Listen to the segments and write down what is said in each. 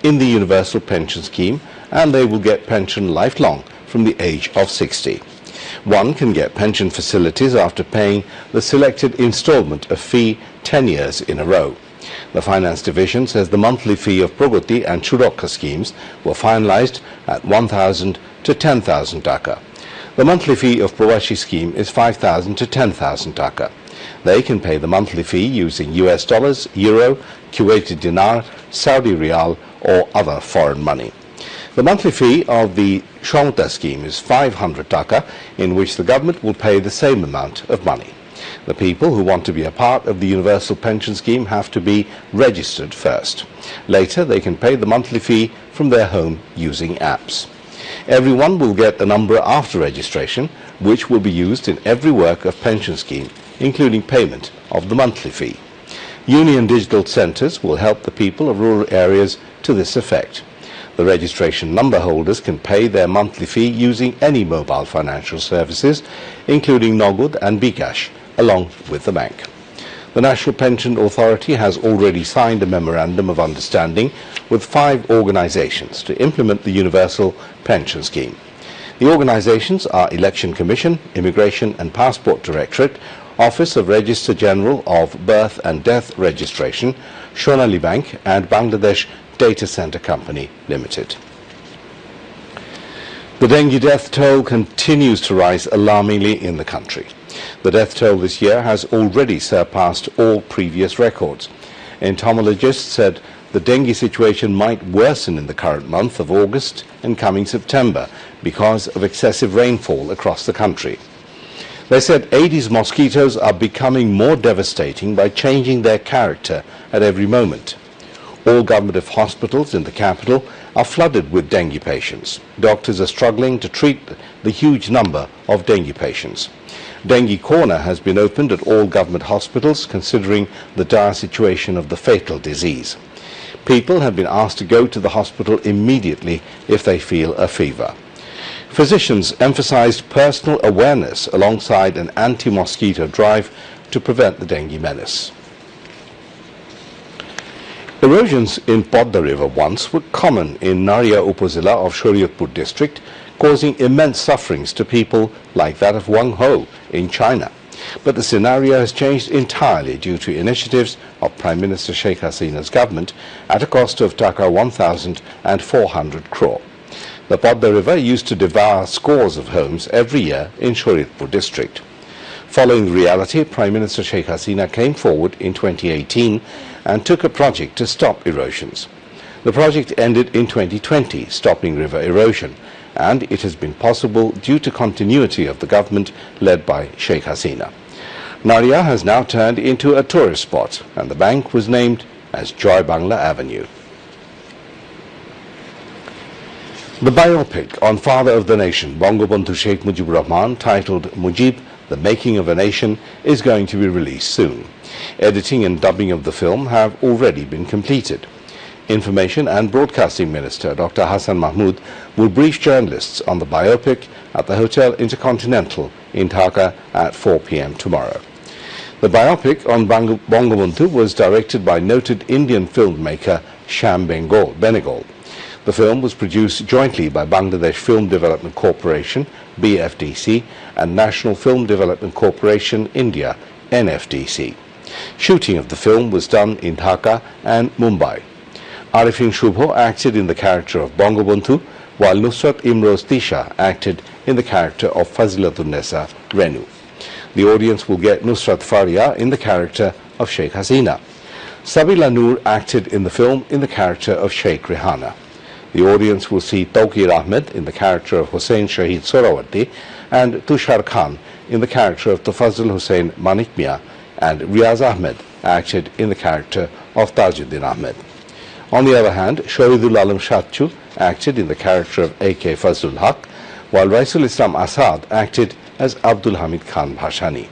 in the universal pension scheme, and they will get pension lifelong from the age of 60. One can get pension facilities after paying the selected installment of fee 10 years in a row. The Finance Division says the monthly fee of Pragati and Chudokha schemes were finalized at 1,000 to 10,000 taka. The monthly fee of Prawashi scheme is 5,000 to 10,000 taka. They can pay the monthly fee using US dollars, euro, Kuwaiti dinar, Saudi riyal or other foreign money. The monthly fee of the Shamta scheme is 500 taka, in which the government will pay the same amount of money. The people who want to be a part of the universal pension scheme have to be registered first. Later, they can pay the monthly fee from their home using apps. Everyone will get a number after registration, which will be used in every work of pension scheme, including payment of the monthly fee. Union digital centres will help the people of rural areas to this effect. The registration number holders can pay their monthly fee using any mobile financial services, including Nagad and bKash, along with the bank. The National Pension Authority has already signed a memorandum of understanding with 5 organizations to implement the Universal Pension Scheme. The organizations are Election Commission, Immigration and Passport Directorate, Office of Register General of Birth and Death Registration, Sonali Bank and Bangladesh Data Center Company Limited. The dengue death toll continues to rise alarmingly in the country. The death toll this year has already surpassed all previous records. Entomologists said the dengue situation might worsen in the current month of August and coming September because of excessive rainfall across the country. They said Aedes mosquitoes are becoming more devastating by changing their character at every moment. All government hospitals in the capital are flooded with dengue patients. Doctors are struggling to treat the huge number of dengue patients. Dengue Corner has been opened at all government hospitals, considering the dire situation of the fatal disease. People have been asked to go to the hospital immediately if they feel a fever. Physicians emphasized personal awareness alongside an anti-mosquito drive to prevent the dengue menace. Erosions in Podda River once were common in Naria Upazila of Shariatpur district, causing immense sufferings to people like that of Wang Ho in China. But the scenario has changed entirely due to initiatives of Prime Minister Sheikh Hasina's government at a cost of Taka 1,400 crore. The Podda River used to devour scores of homes every year in Shariatpur district. Following the reality, Prime Minister Sheikh Hasina came forward in 2018 and took a project to stop erosions. The project ended in 2020, stopping river erosion, and it has been possible due to continuity of the government led by Sheikh Hasina. Naria has now turned into a tourist spot, and the bank was named as Joy Bangla Avenue. The biopic on Father of the Nation, Bangabandhu Sheikh Mujibur Rahman, titled Mujib, The Making of a Nation, is going to be released soon. Editing and dubbing of the film have already been completed. Information and Broadcasting Minister Dr. Hassan Mahmood will brief journalists on the biopic at the Hotel Intercontinental in Dhaka at 4 p.m. tomorrow. The biopic on Bangabandhu was directed by noted Indian filmmaker Shyam Benegal. The film was produced jointly by Bangladesh Film Development Corporation, BFDC, and National Film Development Corporation, India, NFDC. Shooting of the film was done in Dhaka and Mumbai. Arifin Shubho acted in the character of Bangabandhu, while Nusrat Imroz Tisha acted in the character of Fazilatunessa Renu. The audience will get Nusrat Faria in the character of Sheikh Hasina. Sabila Noor acted in the film in the character of Sheikh Rehana. The audience will see Tawqir Ahmed in the character of Hussain Shahid Sorawati and Tushar Khan in the character of Tafazul Hussain Manik Mia, and Riaz Ahmed acted in the character of Tajuddin Ahmed. On the other hand, Shahidul Alam Shatchu acted in the character of A.K. Fazlul Haq, while Raisul Islam Asad acted as Abdul Hamid Khan Bhashani.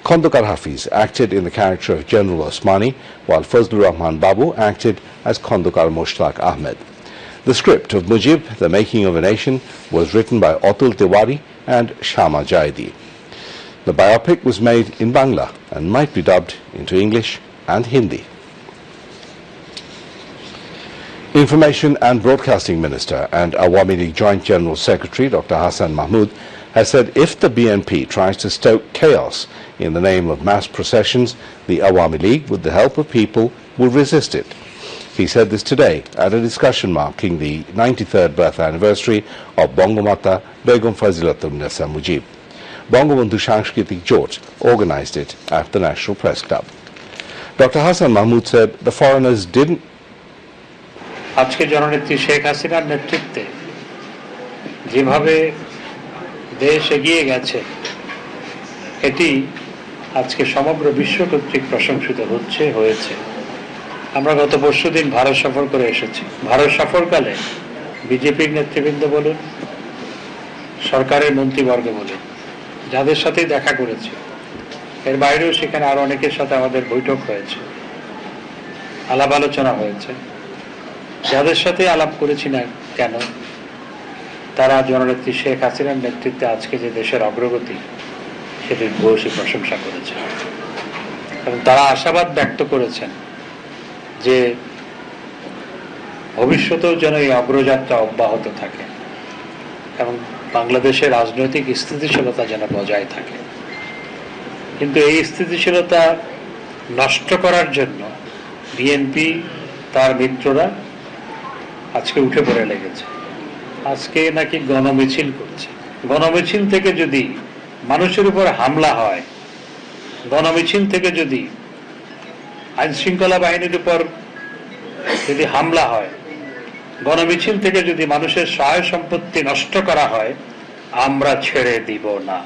Khondokar Hafiz acted in the character of General Osmani, while Fazlur Rahman Babu acted as Khondokar Mushtaq Ahmed. The script of Mujib, The Making of a Nation, was written by Atul Tiwari and Shama Jaidi. The biopic was made in Bangla and might be dubbed into English and Hindi. Information and Broadcasting Minister and Awami League Joint General Secretary Dr. Hassan Mahmood has said if the BNP tries to stoke chaos in the name of mass processions, the Awami League, with the help of people, will resist it. He said this today at a discussion marking the 93rd birth anniversary of Bangomata Begum Fazilatunessa Mujib. Bangabandhu Sanskritik Jot organized it at the National Press Club. Dr. Hassan Mahmood said the foreigners didn't আজকে জননেত্রী শেখ হাসিনার নেতৃত্বে যেভাবে দেশ এগিয়ে গেছে এটি আজকে সমগ্র বিশ্ব কর্তৃক প্রশংসিত হয়েছে। আমরা গত পরশুদিন ভারত সফর করে এসেছি। ভারত সফরকালে বিজেপির নেতৃবৃন্দ বলুন, সরকারের মন্ত্রীবর্গ বলুন, যাদের সাথেই দেখা করেছি, এর বাইরেও সেখানে আরো অনেকের সাথে আমাদের বৈঠক হয়েছে, আলাপ আলোচনা হয়েছে। যাদের সাথে আলাপ করেছি না কেন, তারা জননেত্রী শেখ হাসিনার নেতৃত্বে আজকে যে দেশের অগ্রগতি সেটির ভূয়সী প্রশংসা করেছে এবং তারা আশাবাদ ব্যক্ত করেছেন যে ভবিষ্যতেও যেন এই অগ্রযাত্রা অব্যাহত থাকে এবং বাংলাদেশের রাজনৈতিক স্থিতিশীলতা যেন বজায় থাকে। কিন্তু এই স্থিতিশীলতা নষ্ট করার জন্য বিএনপি তার মিত্ররা আজকে উঠে পড়ে লেগেছে। আজকে নাকি গণমিছিল করছে। গণমিছিল থেকে যদি মানুষের উপর হামলা হয়, গণমিছিল থেকে যদি আইন শৃঙ্খলা বাহিনীর উপর যদি হামলা হয়, গণমিছিল থেকে যদি মানুষের সহায় সম্পত্তি নষ্ট করা হয়, আমরা ছেড়ে দিব না।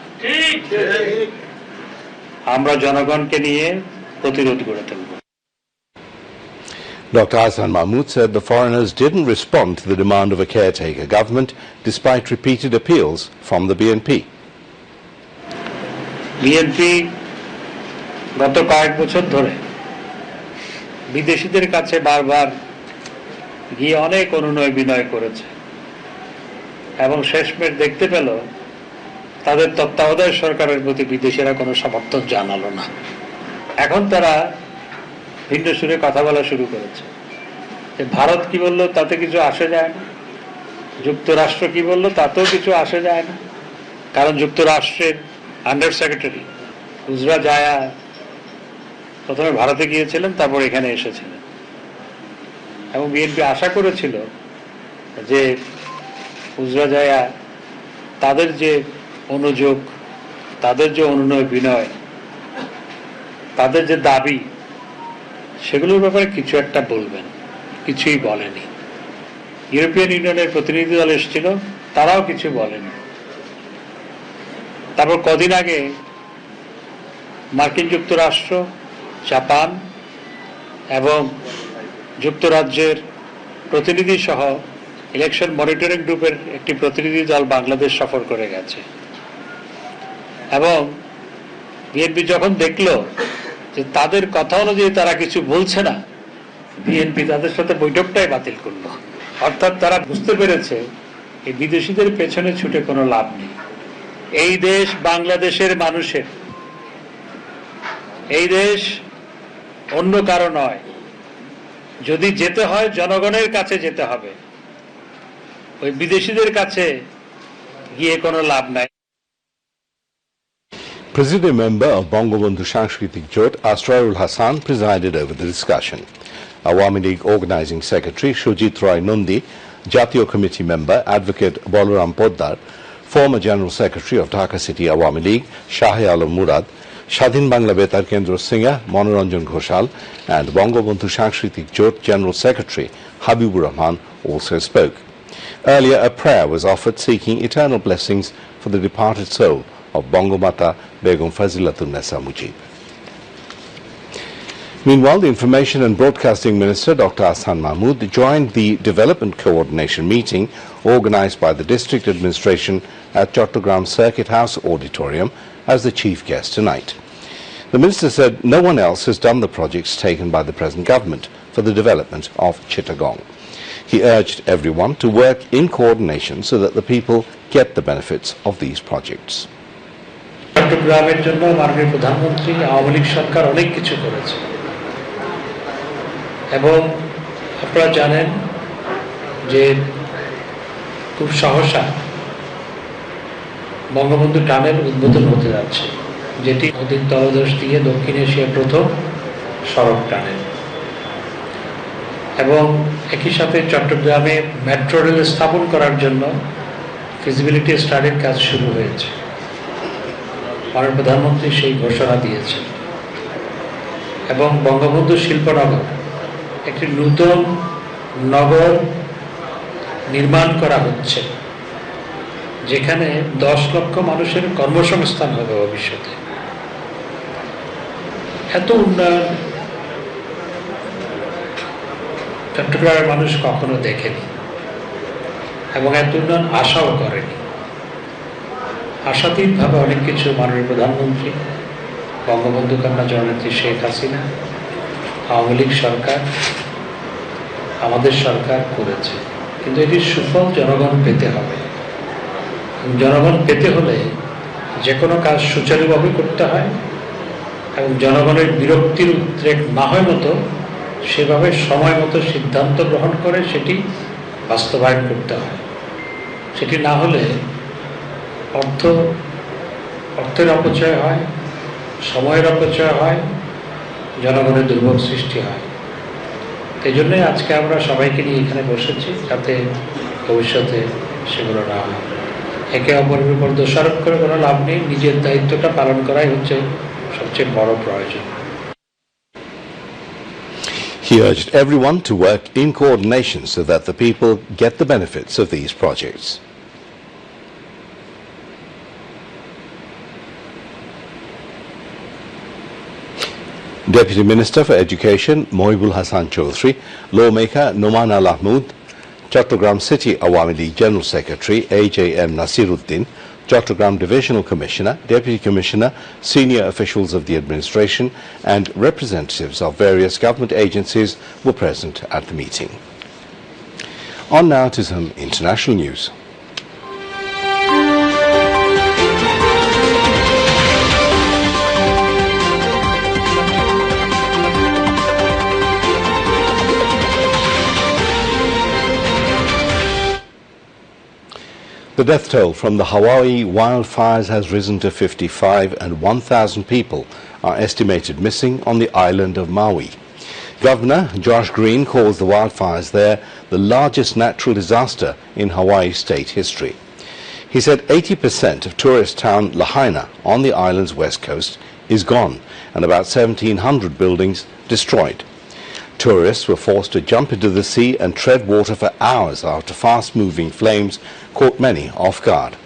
আমরা জনগণকে নিয়ে প্রতিরোধ গড়ে তুলব। Dr. Hassan Mahmood said the foreigners didn't respond to the demand of a caretaker government despite repeated appeals from the BNP. BNP গত কয়েক বছর ধরে বিদেশিদের কাছে বারবার গিয়ে অনেক অনুনয় বিনয় করেছে এবং শেষমেশ দেখতে পেল তাদের তত্ত্বাবধায়ক সরকারের প্রতি বিদেশিরা কোনো সমর্থন জানালো না। এখন তারা ভিন্ন সুরে কথা বলা শুরু করেছে যে ভারত কি বললো তাতে কিছু আসে যায় না, যুক্তরাষ্ট্র কি বললো তাতেও কিছু আসে যায় না, কারণ যুক্তরাষ্ট্রের আন্ডার সেক্রেটারি উজরা জায়া প্রথমে ভারতে গিয়েছিলেন, তারপর এখানে এসেছিলেন এবং বিএনপি আশা করেছিল যে উজরা জায়া তাদের যে অনুযোগ, তাদের যে অনুনয় বিনয়, তাদের যে দাবি, সেগুলোর ব্যাপারে কিছু একটা বলবেন। কিছুই বলেনি। ইউরোপিয়ান ইউনিয়নের প্রতিনিধি দল এসেছিল, তারাও কিছু বলেনি। তারপর কদিন আগে মার্কিন যুক্তরাষ্ট্র, জাপান এবং যুক্তরাজ্যের প্রতিনিধি সহ ইলেকশন মনিটরিং গ্রুপের একটি প্রতিনিধি দল বাংলাদেশ সফর করে গেছে এবং বিএনপি যখন দেখলো যে তাদের কথা অনুযায়ী তারা কিছু বলছে না, বিএনপি তাদের সাথে বৈঠকটাই বাতিল করলো। অর্থাৎ তারা বুঝতে পেরেছে এই বিদেশিদের পেছনে ছুটে কোনো লাভ নেই। এই দেশ বাংলাদেশের মানুষের, এই দেশ অন্য কারো নয়। যদি যেতে হয় জনগণের কাছে যেতে হবে, ওই বিদেশিদের কাছে গিয়ে কোনো লাভ নাই। Presidium member of Bangabandhu Sanskritik Jot, Asrarul Hassan, presided over the discussion. Awami League Organizing Secretary Shujit Roy Nundi, Jatiyo Committee member Advocate Bolaram Poddar, former General Secretary of Dhaka City Awami League Shahe Alam Murad, Shadhin Bangla Betar Kendra Singer Manoranjan Ghoshal and Bangabandhu Sanskritik Jot General Secretary Habibur Rahman also spoke. Earlier, a prayer was offered seeking eternal blessings for the departed soul of Bangomata Begum Fazilatunessa Mujib. Meanwhile, the Information and Broadcasting Minister Dr. Hassan Mahmood joined the Development Coordination meeting organized by the District Administration at Chattogram Circuit House Auditorium as the chief guest tonight. The minister said no one else has done the projects taken by the present government for the development of Chittagong. He urged everyone to work in coordination so that the people get the benefits of these projects. চট্টগ্রামের জন্য মাননীয় প্রধানমন্ত্রী আওয়ামী লীগ সরকার অনেক কিছু করেছে এবং আপনারা জানেন যে খুব সহসা বঙ্গবন্ধু টানেল উদ্বোধন হতে যাচ্ছে, যেটি নদীর তলদেশ দিয়ে দক্ষিণ এশিয়ার প্রথম সড়ক টানেল, এবং একই সাথে চট্টগ্রামে মেট্রো রেল স্থাপন করার জন্য ফিজিবিলিটি স্টাডির কাজ শুরু হয়েছে। মাননীয় প্রধানমন্ত্রী সেই ঘোষণা দিয়েছেন, এবং বঙ্গবন্ধু শিল্পনগর একটি নূতন নগর নির্মাণ করা হচ্ছে, যেখানে 10 লক্ষ মানুষের কর্মসংস্থান হবে ভবিষ্যতে। এত উন্নয়ন চট্টগ্রামের মানুষ কখনো দেখেনি, এবং এত উন্নয়ন আশাও করেনি। আশাতীতভাবে অনেক কিছু মাননীয় প্রধানমন্ত্রী, বঙ্গবন্ধু কন্যা জননেত্রী শেখ হাসিনা, আওয়ামী লীগ সরকার, আমাদের সরকার করেছে, কিন্তু এটির সুফল জনগণ পেতে হবে। জনগণ পেতে হলে যে কোনো কাজ সুচারুভাবে করতে হয়, এবং জনগণের বিরক্তির উদ্রেক না হয় মতো সেভাবে সময় মতো সিদ্ধান্ত গ্রহণ করে সেটি বাস্তবায়ন করতে হয়। সেটি না হলে অর্থের অপচয় হয়, সময়ের অপচয় হয়, জনগণের দুর্ভোগ সৃষ্টি হয়। এই জন্যই আজকে আমরা সবাইকে নিয়ে এখানে বসেছি, যাতে ভবিষ্যতে সেগুলো না হয়। একে অপরের উপর দোষারোপ করে কোনো লাভ নেই, নিজের দায়িত্বটা পালন করাই হচ্ছে সবচেয়ে বড় প্রয়োজন। He urged everyone to work in coordination so that the people get the benefits of these projects. Deputy Minister for Education Mohibul Hassan Chaudhry, lawmaker Noman Al-Ahmood, Chattogram City Awami League General Secretary AJM Nasiruddin, Chattogram Divisional Commissioner, Deputy Commissioner, senior officials of the administration and representatives of various government agencies were present at the meeting. On now to some international news. The death toll from the Hawaii wildfires has risen to 55 and 1,000 people are estimated missing on the island of Maui. Governor Josh Green calls the wildfires there the largest natural disaster in Hawaii state history. He said 80% of tourist town Lahaina on the island's west coast is gone and about 1,700 buildings destroyed. Tourists were forced to jump into the sea and tread water for hours after fast-moving flames caught many off guard.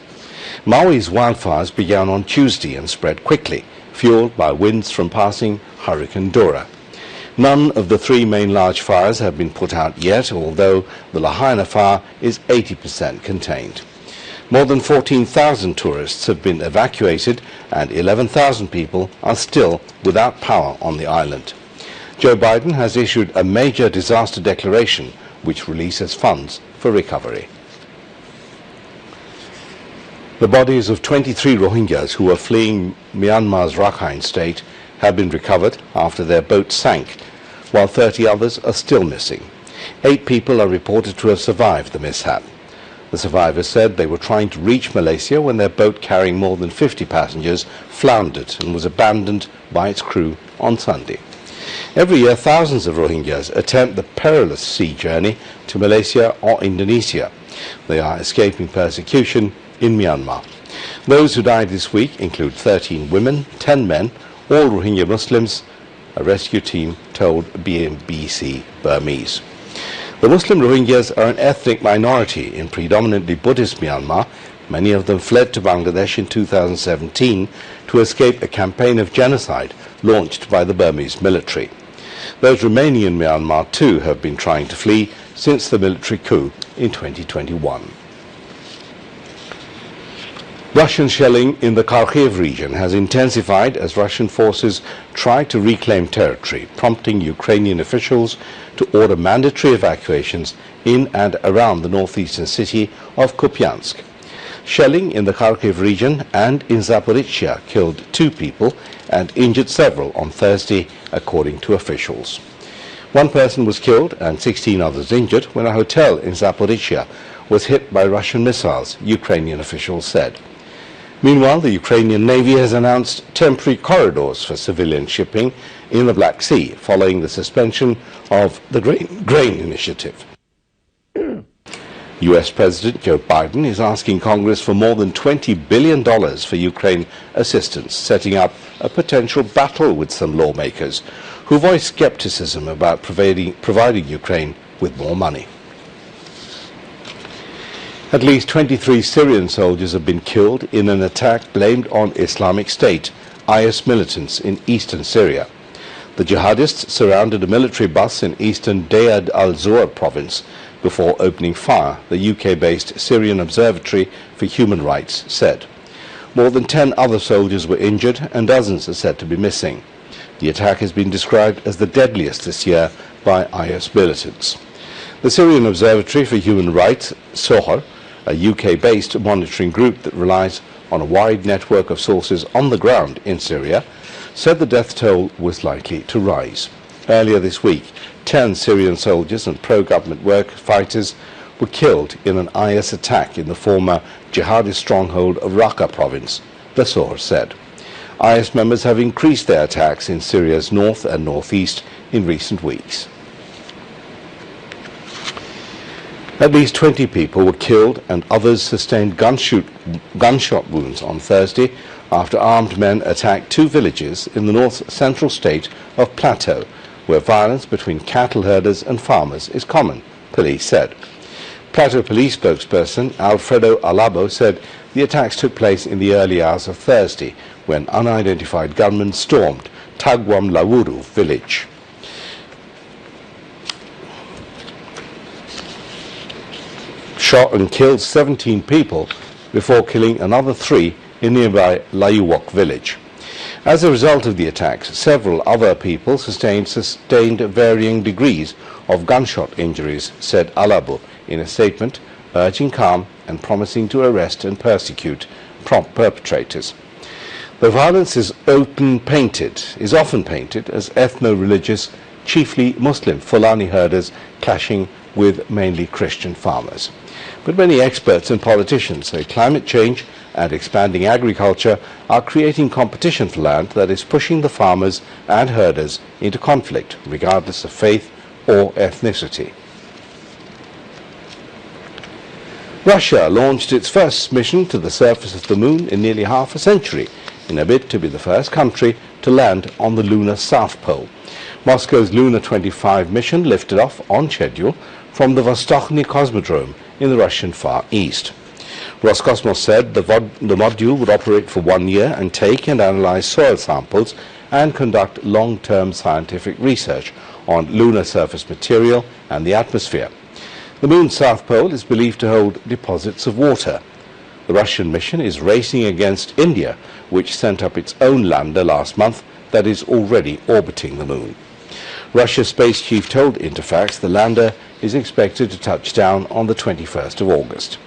Maui's wildfires began on Tuesday and spread quickly, fueled by winds from passing Hurricane Dora. None of the 3 main large fires have been put out yet, although the Lahaina fire is 80% contained. More than 14,000 tourists have been evacuated and 11,000 people are still without power on the island. Joe Biden has issued a major disaster declaration which releases funds for recovery. The bodies of 23 Rohingyas who were fleeing Myanmar's Rakhine state have been recovered after their boat sank, while 30 others are still missing. 8 people are reported to have survived the mishap. The survivors said they were trying to reach Malaysia when their boat carrying more than 50 passengers floundered and was abandoned by its crew on Sunday. Every year, thousands of Rohingyas attempt the perilous sea journey to Malaysia or Indonesia. They are escaping persecution in Myanmar. Those who died this week include 13 women, 10 men, all Rohingya Muslims, a rescue team told BBC Burmese. The Muslim Rohingyas are an ethnic minority in predominantly Buddhist Myanmar. Many of them fled to Bangladesh in 2017 to escape a campaign of genocide launched by the Burmese military. Those remaining in Myanmar too have been trying to flee since the military coup in 2021. Russian shelling in the Kharkiv region has intensified as Russian forces try to reclaim territory, prompting Ukrainian officials to order mandatory evacuations in and around the northeastern city of Kupiansk. Shelling in the Kharkiv region and in Zaporizhia killed 2 people and injured several on Thursday, according to officials. One person was killed and 16 others injured when a hotel in Zaporizhia was hit by Russian missiles, Ukrainian officials said. Meanwhile, the Ukrainian Navy has announced temporary corridors for civilian shipping in the Black Sea following the suspension of the grain initiative. US President Joe Biden is asking Congress for more than $20 billion for Ukraine assistance, setting up a potential battle with some lawmakers who voice skepticism about providing Ukraine with more money. At least 23 Syrian soldiers have been killed in an attack blamed on Islamic State, IS militants in eastern Syria. The jihadists surrounded a military bus in eastern Deir al-Zor province before opening fire, the UK-based Syrian Observatory for Human Rights said. More than 10 other soldiers were injured and dozens are said to be missing. The attack has been described as the deadliest this year by IS militants. The Syrian Observatory for Human Rights, SOHR, a UK-based monitoring group that relies on a wide network of sources on the ground in Syria, said the death toll was likely to rise. Earlier this week, 10 Syrian soldiers and pro-government work fighters were killed in an IS attack in the former jihadist stronghold of Raqqa province, the source said. IS members have increased their attacks in Syria's north and northeast in recent weeks. At least 20 people were killed and others sustained gunshot wounds on Thursday after armed men attacked two villages in the north-central state of Plateau, where violence between cattle herders and farmers is common, police said. Plateau police spokesperson Alfredo Alabo said the attacks took place in the early hours of Thursday when unidentified gunmen stormed Tagwam Lawuru village. Shot and killed 17 people before killing another 3 in nearby Layuwok village. As a result of the attacks, several other people sustained varying degrees of gunshot injuries, said Alabo in a statement, urging calm and promising to arrest and persecute prompt perpetrators. The violence is often painted as ethno-religious, chiefly Muslim Fulani herders clashing with mainly Christian farmers. But many experts and politicians say climate change and expanding agriculture are creating competition for land that is pushing the farmers and herders into conflict, regardless of faith or ethnicity. Russia launched its first mission to the surface of the moon in nearly half a century, in a bid to be the first country to land on the lunar South Pole. Moscow's Lunar 25 mission lifted off on schedule from the Vostochny Cosmodrome in the Russian Far East. Roscosmos said the module would operate for 1 year and take and analyze soil samples and conduct long-term scientific research on lunar surface material and the atmosphere. The moon's South Pole is believed to hold deposits of water. The Russian mission is racing against India, which sent up its own lander last month that is already orbiting the moon. Russia's space chief told Interfax the lander is expected to touch down on the 21st of August.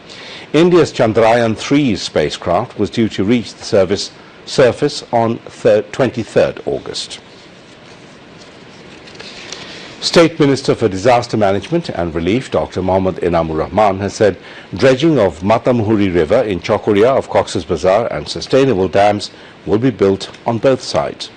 India's Chandrayaan-3 spacecraft was due to reach the surface on 23rd August. State Minister for Disaster Management and Relief, Dr. Mohammad Inamur Rahman, has said dredging of Matamuhuri River in Chokoria of Cox's Bazar and sustainable dams will be built on both sides.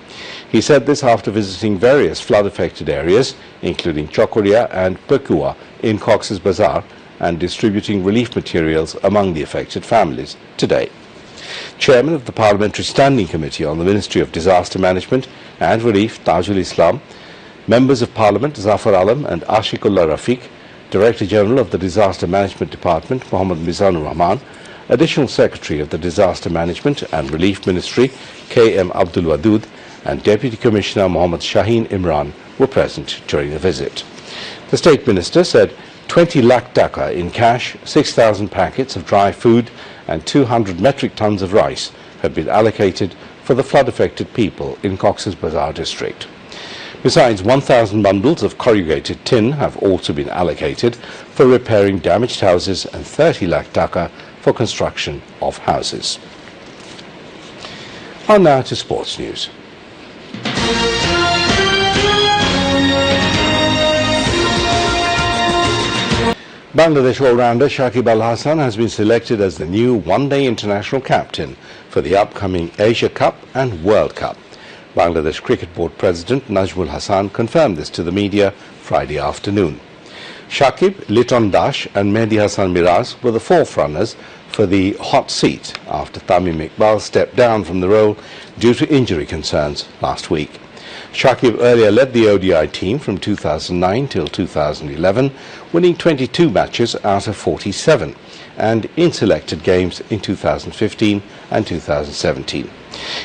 He said this after visiting various flood-affected areas, including Chokoria and Pekua in Cox's Bazar, and distributing relief materials among the affected families today. Chairman of the Parliamentary Standing Committee on the Ministry of Disaster Management and Relief, Tajul Islam, Members of Parliament Zafar Alam and Ashiqullah Rafiq, Director General of the Disaster Management Department Mohammad Mizanur Rahman, Additional Secretary of the Disaster Management and Relief Ministry K.M. Abdul Wadud, and Deputy Commissioner Mohammad Shaheen Imran were present during the visit. The State Minister said 20 lakh taka in cash, 6,000 packets of dry food and 200 metric tons of rice have been allocated for the flood-affected people in Cox's Bazar district. Besides, 1,000 bundles of corrugated tin have also been allocated for repairing damaged houses and 30 lakh taka for construction of houses. On now to sports news. Bangladesh all-rounder Shakib Al-Hasan has been selected as the new one-day international captain for the upcoming Asia Cup and World Cup. Bangladesh Cricket Board President Najmul Hasan confirmed this to the media Friday afternoon. Shakib, Liton Dash and Mehdi Hasan Miraz were the fourth runners for the hot seat after Tamim Iqbal stepped down from the role due to injury concerns last week. Shakib earlier led the ODI team from 2009 till 2011, winning 22 matches out of 47 and in selected games in 2015 and 2017.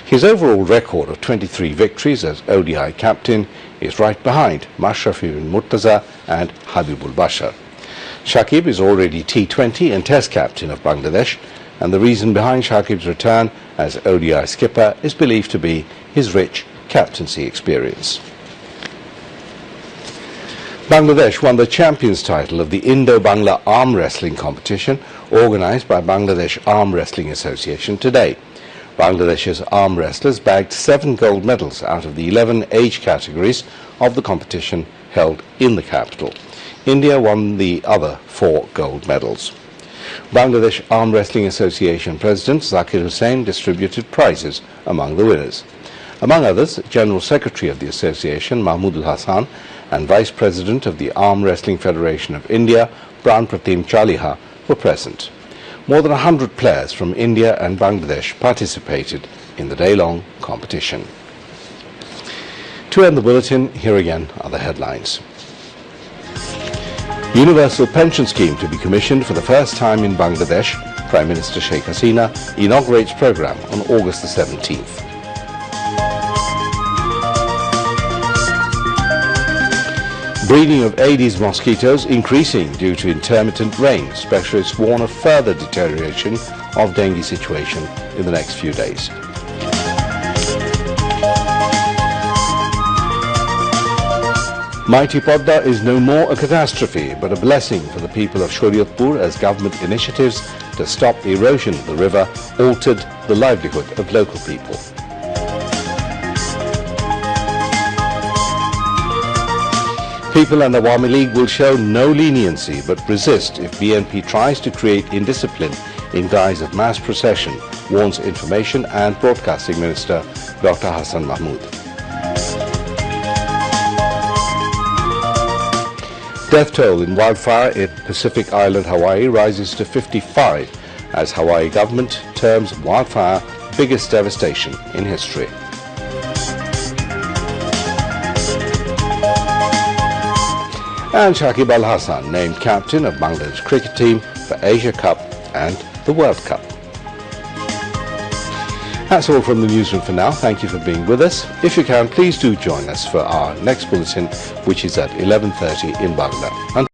His overall record of 23 victories as ODI captain is right behind Mashraf ibn Murtaza and Habibul Bashar. Shakib is already T20 and Test captain of Bangladesh, and the reason behind Shakib's return as ODI skipper is believed to be his rich captaincy experience. Bangladesh won the champions title of the Indo-Bangla arm wrestling competition organised by Bangladesh Arm Wrestling Association today. Bangladesh's arm wrestlers bagged 7 gold medals out of the 11 age categories of the competition held in the capital. India won the other 4 gold medals. Bangladesh Arm Wrestling Association President Zakir Hussain distributed prizes among the winners. Among others, General Secretary of the Association Mahmood Hassan and Vice President of the Arm Wrestling Federation of India Pran Pratim Chaliha were present. More than 100 players from India and Bangladesh participated in the day-long competition. To end the bulletin, here again are the headlines. Universal pension scheme to be commissioned for the first time in Bangladesh. Prime Minister Sheikh Hasina inaugurates program on August the 17th. Breeding of Aedes mosquitoes increasing due to intermittent rain. Specialists warn of further deterioration of dengue situation in the next few days. Mighty Podda is no more a catastrophe but a blessing for the people of Shariatpur as government initiatives to stop the erosion of the river altered the livelihood of local people. People and the Awami League will show no leniency but resist if BNP tries to create indiscipline in guise of mass procession, warns Information and Broadcasting Minister Dr. Hassan Mahmood. Death toll in wildfire in Pacific Island, Hawaii rises to 55 as Hawaii government terms wildfire biggest devastation in history. And Shakib Al-Hasan named captain of Bangladesh cricket team for Asia Cup and the World Cup. That's all from the newsroom for now. Thank you for being with us. If you can, please do join us for our next bulletin, which is at 11:30 in Bangla.